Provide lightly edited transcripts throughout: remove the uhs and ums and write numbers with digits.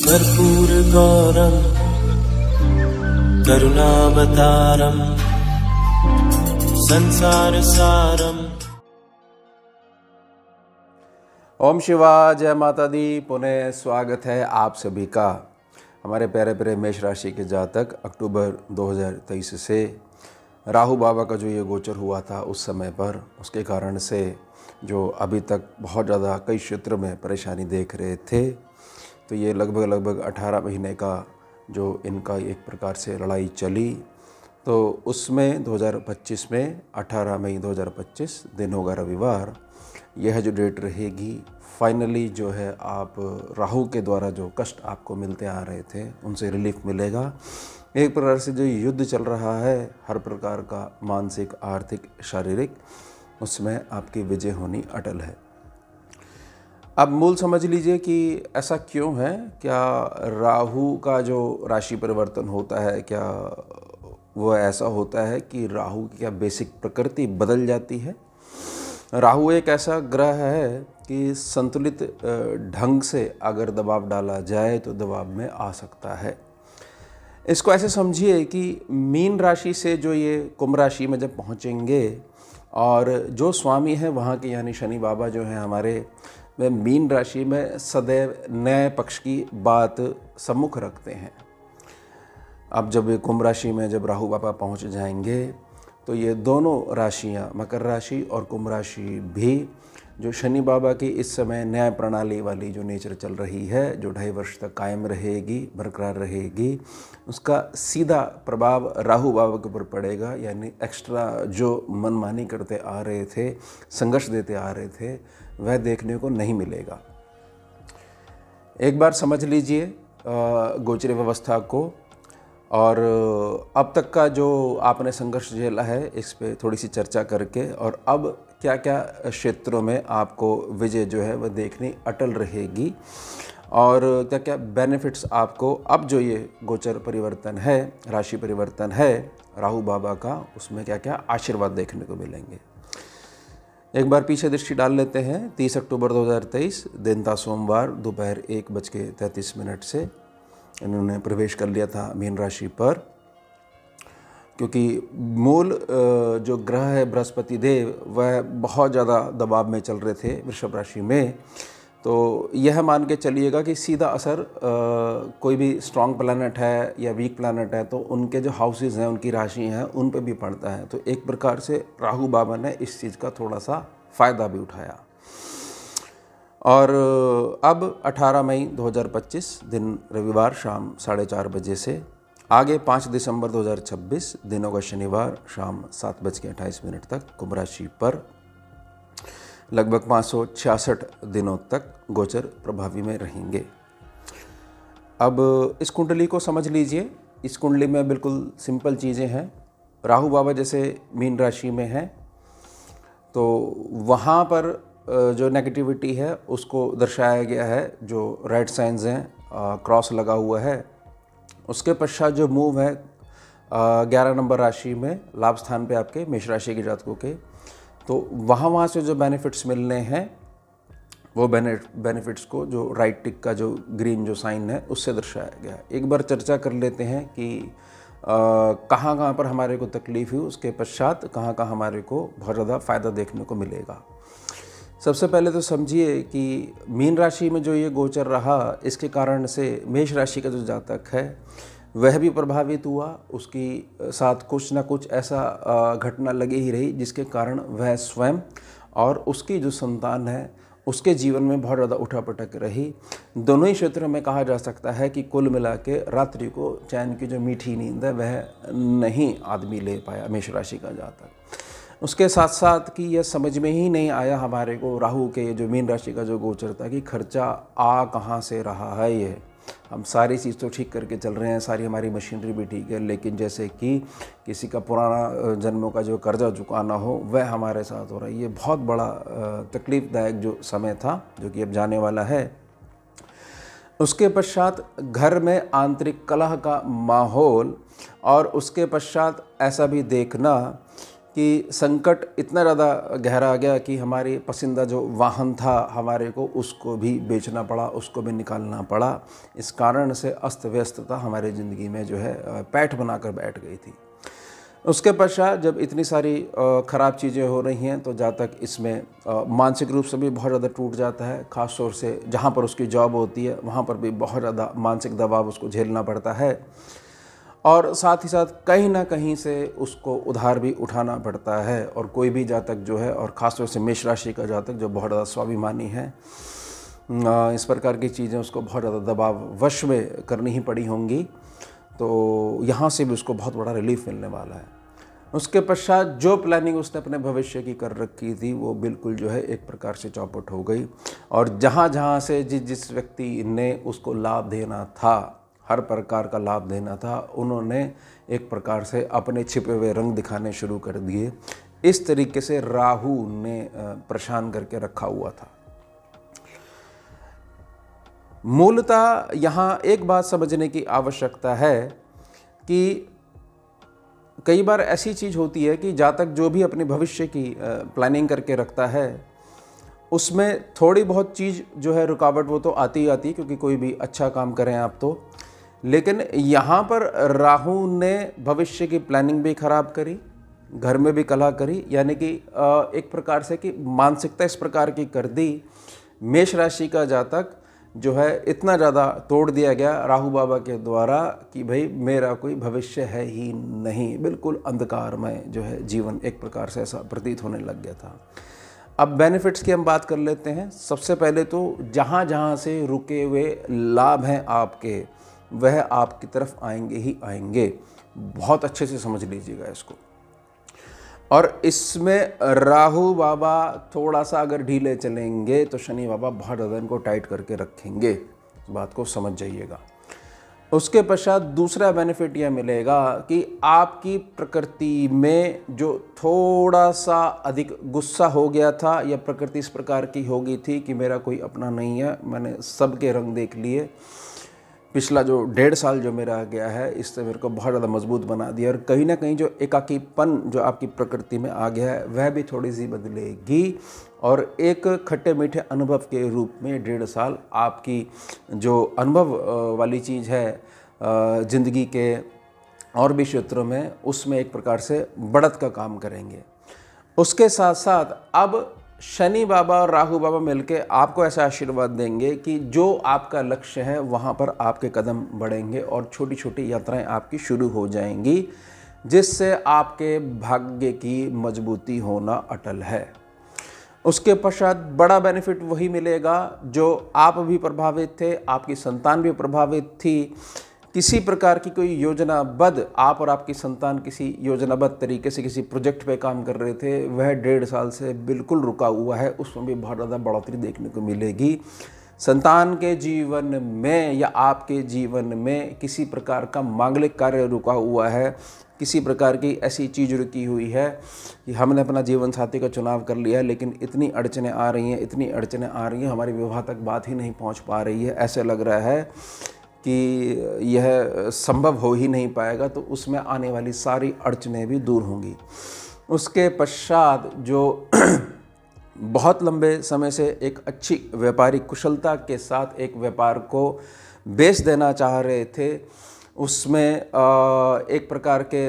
कर्पूरगौरं करुणावतारं संसारसारम्। ओम शिवाय, जय माता दी। पुनः स्वागत है आप सभी का। हमारे प्यारे प्यारे मेष राशि के जातक अक्टूबर 2023 से राहु बाबा का जो ये गोचर हुआ था उस समय पर, उसके कारण से जो अभी तक बहुत ज़्यादा कई क्षेत्र में परेशानी देख रहे थे, तो ये लगभग 18 महीने का जो इनका एक प्रकार से लड़ाई चली, तो उसमें 2025 में 18 मई 2025 दिन होगा रविवार, यह जो डेट रहेगी फाइनली जो है आप राहु के द्वारा जो कष्ट आपको मिलते आ रहे थे उनसे रिलीफ मिलेगा। एक प्रकार से जो युद्ध चल रहा है हर प्रकार का, मानसिक, आर्थिक, शारीरिक, उसमें आपकी विजय होनी अटल है। अब मूल समझ लीजिए कि ऐसा क्यों है। क्या राहु का जो राशि परिवर्तन होता है, क्या वह ऐसा होता है कि राहु की क्या बेसिक प्रकृति बदल जाती है? राहु एक ऐसा ग्रह है कि संतुलित ढंग से अगर दबाव डाला जाए तो दबाव में आ सकता है। इसको ऐसे समझिए कि मीन राशि से जो ये कुंभ राशि में जब पहुँचेंगे और जो स्वामी हैं वहाँ के यानी शनि बाबा जो हैं हमारे, वे मीन राशि में सदैव नए पक्ष की बात सम्मुख रखते हैं। अब जब ये कुंभ राशि में जब राहु बाबा पहुँच जाएंगे तो ये दोनों राशियाँ, मकर राशि और कुंभ राशि भी, जो शनि बाबा की इस समय न्याय प्रणाली वाली जो नेचर चल रही है, जो 2.5 वर्ष तक कायम रहेगी, बरकरार रहेगी, उसका सीधा प्रभाव राहु बाबा के ऊपर पड़ेगा। यानी एक्स्ट्रा जो मनमानी करते आ रहे थे, संघर्ष देते आ रहे थे, वह देखने को नहीं मिलेगा। एक बार समझ लीजिए गोचर व्यवस्था को, और अब तक का जो आपने संघर्ष झेला है इस पे थोड़ी सी चर्चा करके, और अब क्या क्या क्षेत्रों में आपको विजय जो है वह देखनी अटल रहेगी, और क्या क्या बेनिफिट्स आपको अब जो ये गोचर परिवर्तन है, राशि परिवर्तन है राहु बाबा का, उसमें क्या क्या आशीर्वाद देखने को मिलेंगे। एक बार पीछे दृष्टि डाल लेते हैं। 30 अक्टूबर 2023 दिन था सोमवार, दोपहर 1:33 से इन्होंने प्रवेश कर लिया था मीन राशि पर। क्योंकि मूल जो ग्रह है बृहस्पति देव, वह बहुत ज़्यादा दबाव में चल रहे थे वृषभ राशि में, तो यह मान के चलिएगा कि सीधा असर कोई भी स्ट्रॉन्ग प्लैनेट है या वीक प्लैनेट है तो उनके जो हाउसेस हैं, उनकी राशि हैं, उन पे भी पड़ता है। तो एक प्रकार से राहु बाबा ने इस चीज़ का थोड़ा सा फ़ायदा भी उठाया। और अब 18 मई 2025 दिन रविवार शाम 4:30 बजे से आगे 5 दिसंबर 2026 दिन होगा शनिवार शाम 7:28 तक कुंभ राशि पर लगभग 566 दिनों तक गोचर प्रभावी में रहेंगे। अब इस कुंडली को समझ लीजिए। इस कुंडली में बिल्कुल सिंपल चीज़ें हैं। राहु बाबा जैसे मीन राशि में हैं तो वहाँ पर जो नेगेटिविटी है उसको दर्शाया गया है। जो रेड साइंस हैं, क्रॉस लगा हुआ है, उसके पश्चात जो मूव है 11 नंबर राशि में, लाभ स्थान पे आपके मेष राशि के जातकों के, तो वहाँ से जो बेनिफिट्स मिलने हैं वो बेनिफिट्स को जो राइट टिक का जो ग्रीन जो साइन है उससे दर्शाया गया है। एक बार चर्चा कर लेते हैं कि कहाँ पर हमारे को तकलीफ हुई, उसके पश्चात कहाँ हमारे को बहुत ज़्यादा फ़ायदा देखने को मिलेगा। सबसे पहले तो समझिए कि मीन राशि में जो ये गोचर रहा, इसके कारण से मेष राशि का जो जातक है वह भी प्रभावित हुआ। उसकी साथ कुछ ना कुछ ऐसा घटना लगी ही रही जिसके कारण वह स्वयं और उसकी जो संतान है उसके जीवन में बहुत ज़्यादा उठापटक रही। दोनों ही क्षेत्रों में कहा जा सकता है कि कुल मिला के रात्रि को चैन की जो मीठी नींद है वह नहीं आदमी ले पाया मेष राशि का जातक। उसके साथ साथ कि यह समझ में ही नहीं आया हमारे को राहु के जो मीन राशि का जो गोचर था कि खर्चा आ कहाँ से रहा है। ये हम सारी चीज़ तो ठीक करके चल रहे हैं, सारी हमारी मशीनरी भी ठीक है, लेकिन जैसे कि किसी का पुराना जन्मों का जो कर्जा चुकाना हो वह हमारे साथ हो रहा है। ये बहुत बड़ा तकलीफ़दायक जो समय था जो कि अब जाने वाला है। उसके पश्चात घर में आंतरिक कलह का माहौल, और उसके पश्चात ऐसा भी देखना कि संकट इतना ज़्यादा गहरा आ गया कि हमारी पसंदीदा जो वाहन था हमारे को, उसको भी बेचना पड़ा, उसको भी निकालना पड़ा। इस कारण से अस्त व्यस्तता हमारी ज़िंदगी में जो है पैठ बनाकर बैठ गई थी। उसके पश्चात जब इतनी सारी ख़राब चीज़ें हो रही हैं तो जातक इसमें मानसिक रूप से भी बहुत ज़्यादा टूट जाता है। ख़ास तौर से जहाँ पर उसकी जॉब होती है वहाँ पर भी बहुत ज़्यादा मानसिक दबाव उसको झेलना पड़ता है, और साथ ही साथ कहीं ना कहीं से उसको उधार भी उठाना पड़ता है। और कोई भी जातक जो है, और ख़ास तौर से मेष राशि का जातक जो बहुत ज़्यादा स्वाभिमानी है, इस प्रकार की चीज़ें उसको बहुत ज़्यादा दबाव वश में करनी ही पड़ी होंगी, तो यहाँ से भी उसको बहुत बड़ा रिलीफ मिलने वाला है। उसके पश्चात जो प्लानिंग उसने अपने भविष्य की कर रखी थी वो बिल्कुल जो है एक प्रकार से चौपट हो गई, और जहाँ जहाँ से जिस व्यक्ति ने उसको लाभ देना था, हर प्रकार का लाभ देना था, उन्होंने एक प्रकार से अपने छिपे हुए रंग दिखाने शुरू कर दिए। इस तरीके से राहु ने परेशान करके रखा हुआ था। मूलतः यहाँ एक बात समझने की आवश्यकता है कि कई बार ऐसी चीज़ होती है कि जातक जो भी अपने भविष्य की प्लानिंग करके रखता है उसमें थोड़ी बहुत चीज़ जो है रुकावट वो तो आती ही आती है, क्योंकि कोई भी अच्छा काम करें आप तो। लेकिन यहाँ पर राहु ने भविष्य की प्लानिंग भी खराब करी, घर में भी कलह करी, यानी कि एक प्रकार से कि मानसिकता इस प्रकार की कर दी। मेष राशि का जातक जो है इतना ज़्यादा तोड़ दिया गया राहु बाबा के द्वारा कि भाई मेरा कोई भविष्य है ही नहीं, बिल्कुल अंधकारमय जो है जीवन एक प्रकार से ऐसा प्रतीत होने लग गया था। अब बेनिफिट्स की हम बात कर लेते हैं। सबसे पहले तो जहाँ जहाँ से रुके हुए लाभ हैं आपके, वह आपकी तरफ आएंगे ही आएंगे। बहुत अच्छे से समझ लीजिएगा इसको। और इसमें राहु बाबा थोड़ा सा अगर ढीले चलेंगे तो शनि बाबा बहुत ज़्यादा इनको टाइट करके रखेंगे, बात को समझ जाइएगा। उसके पश्चात दूसरा बेनिफिट यह मिलेगा कि आपकी प्रकृति में जो थोड़ा सा अधिक गुस्सा हो गया था, या प्रकृति इस प्रकार की हो गई थी कि मेरा कोई अपना नहीं है, मैंने सबके रंग देख लिए, पिछला जो 1.5 साल जो मेरा गया है इससे मेरे को बहुत ज़्यादा मजबूत बना दिया, और कहीं ना कहीं जो एकाकीपन जो आपकी प्रकृति में आ गया है वह भी थोड़ी सी बदलेगी, और एक खट्टे मीठे अनुभव के रूप में 1.5 साल आपकी जो अनुभव वाली चीज़ है ज़िंदगी के और भी क्षेत्रों में, उसमें एक प्रकार से बढ़त का काम करेंगे। उसके साथ साथ अब शनि बाबा और राहु बाबा मिलके आपको ऐसा आशीर्वाद देंगे कि जो आपका लक्ष्य है वहाँ पर आपके कदम बढ़ेंगे, और छोटी छोटी यात्राएं आपकी शुरू हो जाएंगी, जिससे आपके भाग्य की मजबूती होना अटल है। उसके पश्चात बड़ा बेनिफिट वही मिलेगा जो आप भी प्रभावित थे, आपकी संतान भी प्रभावित थी। किसी प्रकार की कोई योजनाबद्ध, आप और आपकी संतान किसी योजनाबद्ध तरीके से किसी प्रोजेक्ट पे काम कर रहे थे, वह 1.5 साल से बिल्कुल रुका हुआ है, उसमें भी बहुत ज़्यादा बढ़ोतरी देखने को मिलेगी। संतान के जीवन में या आपके जीवन में किसी प्रकार का मांगलिक कार्य रुका हुआ है, किसी प्रकार की ऐसी चीज़ रुकी हुई है कि हमने अपना जीवन साथी का चुनाव कर लिया है लेकिन इतनी अड़चनें आ रही हैं, इतनी अड़चनें आ रही हैं, हमारी विवाह तक बात ही नहीं पहुंच पा रही है, ऐसे लग रहा है कि यह संभव हो ही नहीं पाएगा, तो उसमें आने वाली सारी अड़चनें भी दूर होंगी। उसके पश्चात जो बहुत लंबे समय से एक अच्छी व्यापारिक कुशलता के साथ एक व्यापार को बेच देना चाह रहे थे, उसमें एक प्रकार के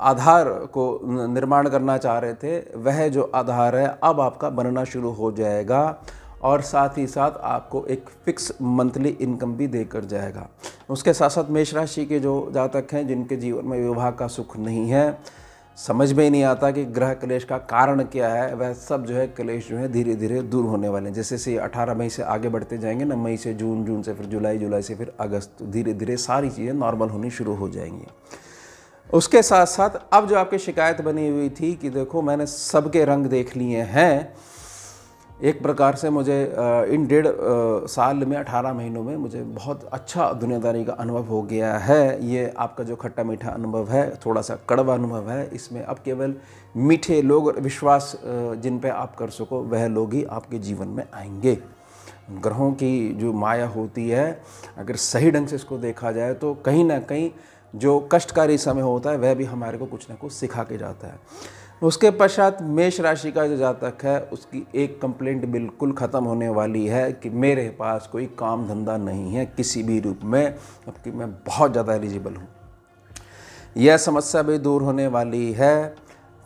आधार को निर्माण करना चाह रहे थे, वह जो आधार है अब आपका बनना शुरू हो जाएगा, और साथ ही साथ आपको एक फिक्स मंथली इनकम भी देकर जाएगा। उसके साथ साथ मेष राशि के जो जातक हैं जिनके जीवन में विवाह का सुख नहीं है, समझ में ही नहीं आता कि ग्रह क्लेश का कारण क्या है, वह सब जो है क्लेश जो है धीरे धीरे दूर होने वाले हैं। जैसे से 18 मई से आगे बढ़ते जाएंगे ना, मई से जून, जून से फिर जुलाई, जुलाई से फिर अगस्त, धीरे धीरे सारी चीज़ें नॉर्मल होनी शुरू हो जाएंगी। उसके साथ साथ अब जो आपकी शिकायत बनी हुई थी कि देखो मैंने सबके रंग देख लिए हैं, एक प्रकार से मुझे इन 1.5 साल में 18 महीनों में मुझे बहुत अच्छा दुनियादारी का अनुभव हो गया है। ये आपका जो खट्टा मीठा अनुभव है, थोड़ा सा कड़वा अनुभव है, इसमें अब केवल मीठे लोग, विश्वास जिन पे आप कर सको वह लोग ही आपके जीवन में आएंगे। ग्रहों की जो माया होती है, अगर सही ढंग से इसको देखा जाए तो कहीं ना कहीं जो कष्टकारी समय होता है वह भी हमारे को कुछ ना कुछ सिखा के जाता है। उसके पश्चात मेष राशि का जो जातक है उसकी एक कंप्लेंट बिल्कुल ख़त्म होने वाली है कि मेरे पास कोई काम धंधा नहीं है किसी भी रूप में, जबकि मैं बहुत ज़्यादा एलिजिबल हूँ। यह समस्या भी दूर होने वाली है।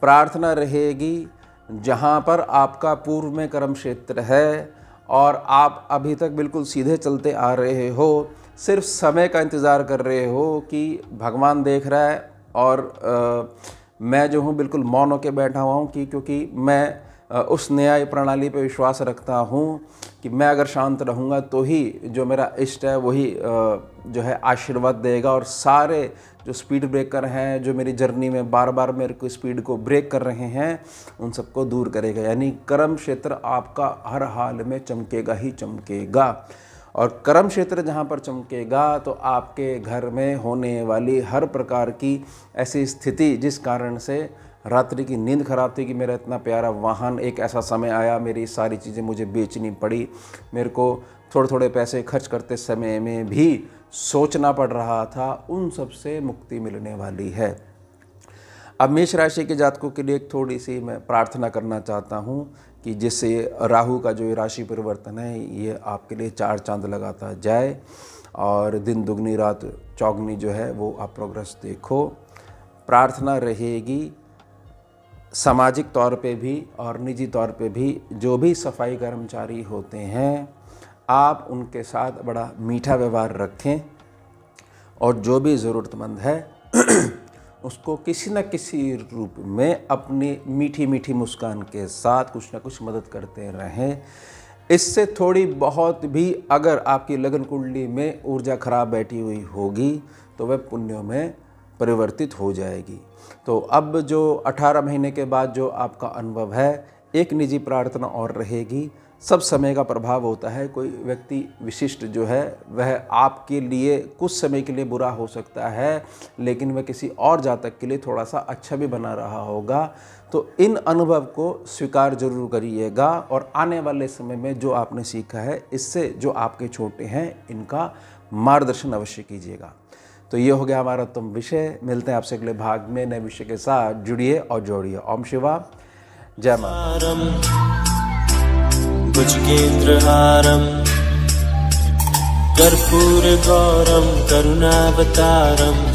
प्रार्थना रहेगी, जहाँ पर आपका पूर्व में कर्म क्षेत्र है और आप अभी तक बिल्कुल सीधे चलते आ रहे हो, सिर्फ समय का इंतज़ार कर रहे हो कि भगवान देख रहा है और मैं जो हूँ बिल्कुल मौन होकर बैठा हुआ हूँ क्योंकि मैं उस न्याय प्रणाली पे विश्वास रखता हूँ कि मैं अगर शांत रहूँगा तो ही जो मेरा इष्ट है वही जो है आशीर्वाद देगा, और सारे जो स्पीड ब्रेकर हैं जो मेरी जर्नी में बार बार मेरे को स्पीड को ब्रेक कर रहे हैं उन सबको दूर करेगा। यानी कर्म क्षेत्र आपका हर हाल में चमकेगा ही चमकेगा, और कर्म क्षेत्र जहाँ पर चमकेगा तो आपके घर में होने वाली हर प्रकार की ऐसी स्थिति जिस कारण से रात्रि की नींद खराब थी कि मेरा इतना प्यारा वाहन, एक ऐसा समय आया मेरी सारी चीज़ें मुझे बेचनी पड़ी, मेरे को थोड़े थोड़े पैसे खर्च करते समय में भी सोचना पड़ रहा था, उन सब से मुक्ति मिलने वाली है। अब मेष राशि के जातकों के लिए एक थोड़ी सी मैं प्रार्थना करना चाहता हूँ कि जिससे राहु का जो राशि परिवर्तन है ये आपके लिए 4 चांद लगाता जाए और दिन दुगनी रात चौगनी जो है वो आप प्रोग्रेस देखो। प्रार्थना रहेगी सामाजिक तौर पे भी और निजी तौर पे भी जो भी सफाई कर्मचारी होते हैं आप उनके साथ बड़ा मीठा व्यवहार रखें, और जो भी ज़रूरतमंद है उसको किसी न किसी रूप में अपनी मीठी मीठी मुस्कान के साथ कुछ न कुछ मदद करते रहें। इससे थोड़ी बहुत भी अगर आपकी लगन कुंडली में ऊर्जा खराब बैठी हुई होगी तो वह पुण्यों में परिवर्तित हो जाएगी। तो अब जो 18 महीने के बाद जो आपका अनुभव है, एक निजी प्रार्थना और रहेगी। सब समय का प्रभाव होता है, कोई व्यक्ति विशिष्ट जो है वह आपके लिए कुछ समय के लिए बुरा हो सकता है लेकिन वह किसी और जातक के लिए थोड़ा सा अच्छा भी बना रहा होगा। तो इन अनुभव को स्वीकार जरूर करिएगा और आने वाले समय में जो आपने सीखा है इससे जो आपके छोटे हैं इनका मार्गदर्शन अवश्य कीजिएगा। तो ये हो गया हमारा उत्तम विषय। मिलते हैं आपसे अगले भाग में नए विषय के साथ। जुड़िए और जोड़िए। ओम शिवा जय माता। भुजगेन्द्रहारं कर्पूरगौरं करुणावतारं